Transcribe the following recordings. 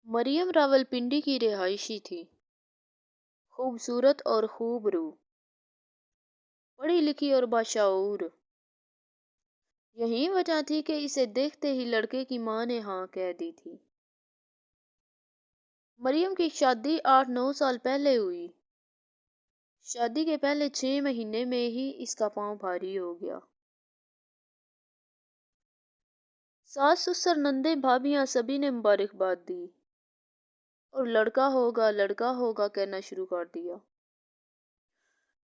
مریم راولپنڈی کی رہائشی تھی، خوبصورت اور خوبرو، پڑھی لکھی اور باشعور۔ یہی وجہ تھی کہ اسے دیکھتے ہی لڑکے کی ماں نے ہاں کہہ دی تھی۔ مریم کی شادی 8-9 سال پہلے ہوئی۔ شادی کے پہلے 6 مہینے میں ہی اس کا پاؤں بھاری ہو گیا۔ ساس سسر نندے بھابیاں سبھی نے مبارکباد دی اور لڑکا ہوگا کہنا شروع کر دیا۔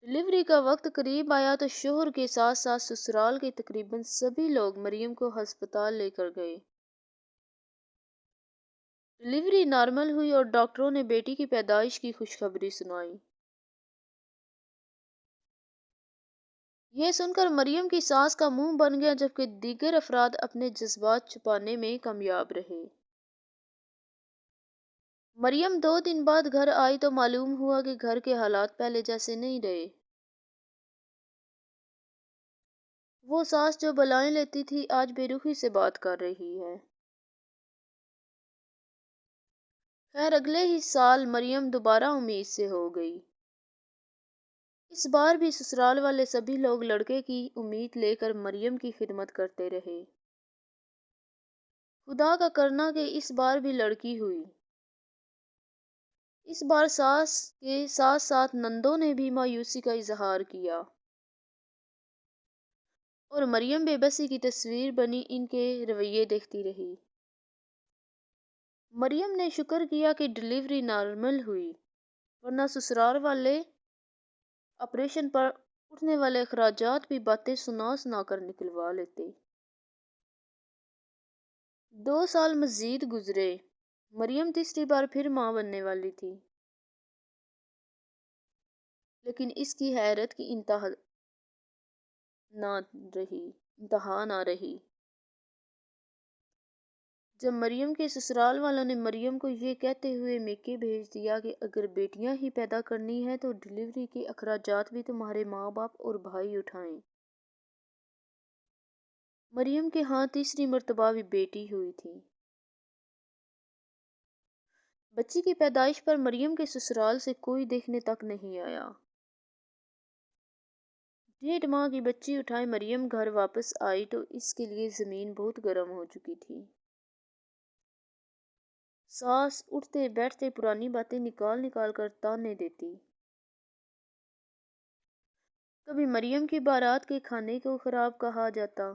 ڈلیوری کا وقت قریب آیا تو شوہر کے ساتھ ساتھ سسرال کے تقریباً سبھی لوگ مریم کو ہسپتال لے کر گئے۔ ڈلیوری نارمل ہوئی اور ڈاکٹروں نے بیٹی کی پیدائش کی خوشخبری سنائی۔ یہ سن کر مریم کی ساس کا منہ بن گیا، جبکہ دیگر افراد اپنے جذبات چھپانے میں کامیاب رہے۔ مریم 2 دن بعد گھر آئی تو معلوم ہوا کہ گھر کے حالات پہلے جیسے نہیں رہے۔ وہ ساس جو بلائیں لیتی تھی آج بے رخی سے بات کر رہی ہے۔ خیر اگلے ہی سال مریم دوبارہ امید سے ہو گئی۔ اس بار بھی سسرال والے سبھی لوگ لڑکے کی امید لے کر مریم کی خدمت کرتے رہے۔ خدا کا کرنا کہ اس بار بھی لڑکی ہوئی۔ اس بار ساس کے ساتھ ساتھ نندوں نے بھی مایوسی کا اظہار کیا اور مریم بے بسی کی تصویر بنی ان کے رویے دیکھتی رہی۔ مریم نے شکر کیا کہ ڈلیوری نارمل ہوئی، ورنہ سسرال والے آپریشن پر اٹھنے والے اخراجات بھی باتیں سنا کر نکلوا لیتے۔ 2 سال مزید گزرے۔ مریم تیسری بار پھر ماں بننے والی تھی، لیکن اس کی حیرت کی انتہا نہ رہی جب مریم کے سسرال والوں نے مریم کو یہ کہتے ہوئے میکے بھیج دیا کہ اگر بیٹیاں ہی پیدا کرنی ہیں تو ڈلیوری کے اخراجات بھی تمہارے ماں باپ اور بھائی اٹھائیں۔ مریم کے ہاں تیسری مرتبہ بھی بیٹی ہوئی تھی۔ بچی کی پیدائش پر مریم کے سسرال سے کوئی دیکھنے تک نہیں آیا۔ 1.5 ماہ کی بچی اٹھائے مریم گھر واپس آئی تو اس کے لیے زمین بہت گرم ہو چکی تھی۔ ساس اٹھتے بیٹھتے پرانی باتیں نکال کر تانے دیتی۔ کبھی مریم کی بارات کے کھانے کو خراب کہا جاتا،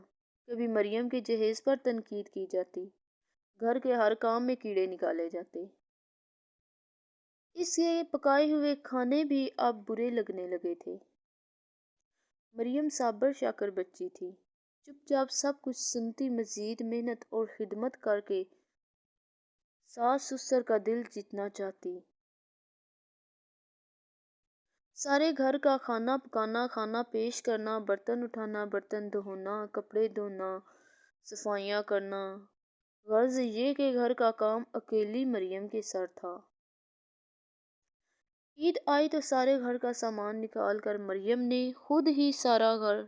کبھی مریم کے جہیز پر تنقید کی جاتی، گھر کے ہر کام میں کیڑے نکالے جاتے۔ اس کے پکائے ہوئے کھانے بھی اب برے لگنے لگے تھے۔ مریم صابر شاکر بچی تھی، چپ چاپ سب کچھ سنتی، مزید محنت اور خدمت کر کے ساس سسر کا دل جیتنا چاہتی۔ سارے گھر کا کھانا پکانا، کھانا پیش کرنا، برتن اٹھانا، برتن دھونا، کپڑے دھونا، صفائیاں کرنا، غرض یہ کہ گھر کا کام اکیلی مریم کے سر تھا۔ عید آئی تو سارے گھر کا سامان نکال کر مریم نے خود ہی سارا گھر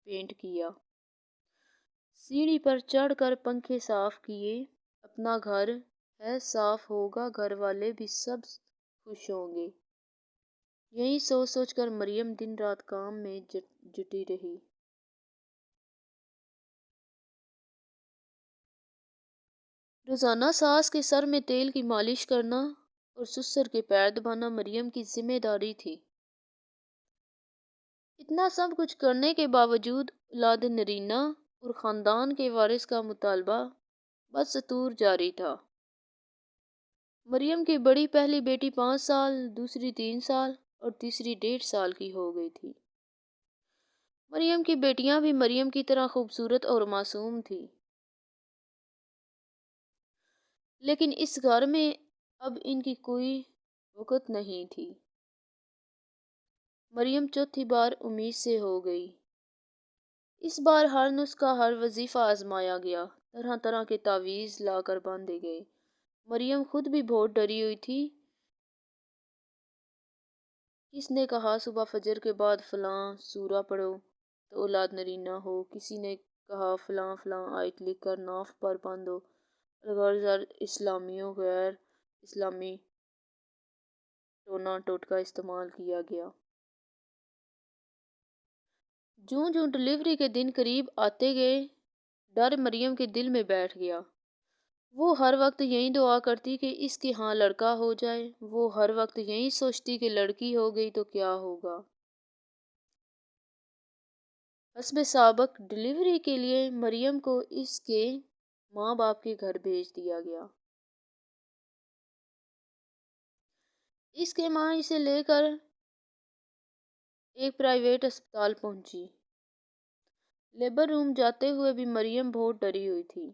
پینٹ کیا، سیڑھی پر چڑھ کر پنکھے صاف کیے۔ اپنا گھر ہے صاف ہوگا، گھر والے بھی سب خوش ہوں گے، یہی سوچ کر مریم دن رات کام میں جٹی رہی۔ روزانہ ساس کے سر میں تیل کی مالش کرنا اور سسر کے پیر دبانا مریم کی ذمہ داری تھی۔ اتنا سب کچھ کرنے کے باوجود اولاد نرینہ اور خاندان کے وارث کا مطالبہ بدستور جاری تھا۔ مریم کی بڑی پہلی بیٹی 5 سال، دوسری 3 سال اور تیسری 1.5 سال کی ہو گئی تھی۔ مریم کی بیٹیاں بھی مریم کی طرح خوبصورت اور معصوم تھیں، لیکن اس گھر میں اب ان کی کوئی وقت نہیں تھی۔ مریم چوتھی بار امید سے ہو گئی۔ اس بار ہر نسخہ، ہر وظیفہ آزمایا گیا، طرح طرح کے تعویذ لا کر باندھے گئے۔ مریم خود بھی بہت ڈری ہوئی تھی۔ کس نے کہا صبح فجر کے بعد فلاں سورہ پڑھو تو اولاد نرینہ ہو، کسی نے کہا فلاں آیت لکھ کر ناف پر باندھو، الغرض اسلامیوں غیر اسلامی ٹونا ٹوٹکا استعمال کیا گیا۔ جوں جوں ڈلیوری کے دن قریب آتے گئے، ڈر مریم کے دل میں بیٹھ گیا۔ وہ ہر وقت یہی دعا کرتی کہ اس کے ہاں لڑکا ہو جائے۔ وہ ہر وقت یہی سوچتی کہ لڑکی ہو گئی تو کیا ہوگا۔ حسب سابق ڈلیوری کے لیے مریم کو اس کے ماں باپ کے گھر بھیج دیا گیا۔ اس کے ماں اسے لے کر ایک پرائیویٹ اسپتال پہنچی۔ لیبر روم جاتے ہوئے بھی مریم بہت ڈری ہوئی تھی۔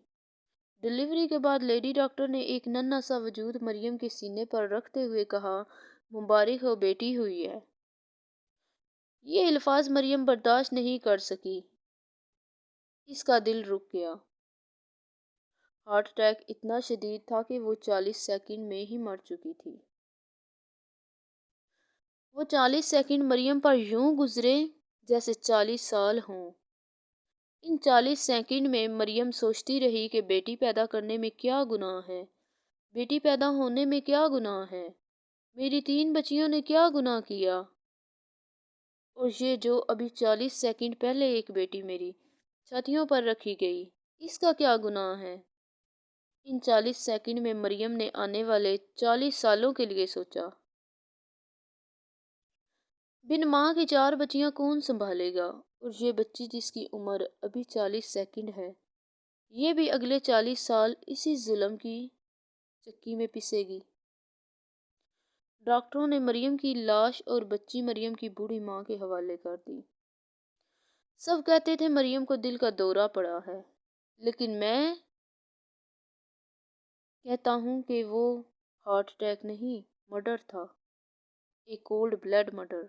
ڈلیوری کے بعد لیڈی ڈاکٹر نے ایک ننھا سا وجود مریم کے سینے پر رکھتے ہوئے کہا، مبارک ہو، بیٹی ہوئی ہے۔ یہ الفاظ مریم برداشت نہیں کر سکی۔ اس کا دل رک گیا۔ ہارٹ اٹیک اتنا شدید تھا کہ وہ 40 سیکنڈ میں ہی مر چکی تھی۔ وہ 40 سیکنڈ مریم پر یوں گزرے جیسے 40 سال ہوں۔ ان 40 سیکنڈ میں مریم سوچتی رہی کہ بیٹی پیدا کرنے میں کیا گناہ ہے، بیٹی پیدا ہونے میں کیا گناہ ہے، میری 3 بچیوں نے کیا گناہ کیا، اور یہ جو ابھی 40 سیکنڈ پہلے ایک بیٹی میری چھاتیوں پر رکھی گئی، اس کا کیا گناہ ہے۔ ان 40 سیکنڈ میں مریم نے آنے والے 40 سالوں کے لیے سوچا۔ بن ماں کی 4 بچیاں کون سنبھالے گا، اور یہ بچی جس کی عمر ابھی 40 سیکنڈ ہے، یہ بھی اگلے 40 سال اسی ظلم کی چکی میں پسے گی۔ ڈاکٹروں نے مریم کی لاش اور بچی مریم کی بوڑھی ماں کے حوالے کر دی۔ سب کہتے تھے مریم کو دل کا دورہ پڑا ہے، لیکن میں کہتا ہوں کہ وہ ہارٹ اٹیک نہیں، مرڈر تھا، ایک کولڈ بلڈ مرڈر۔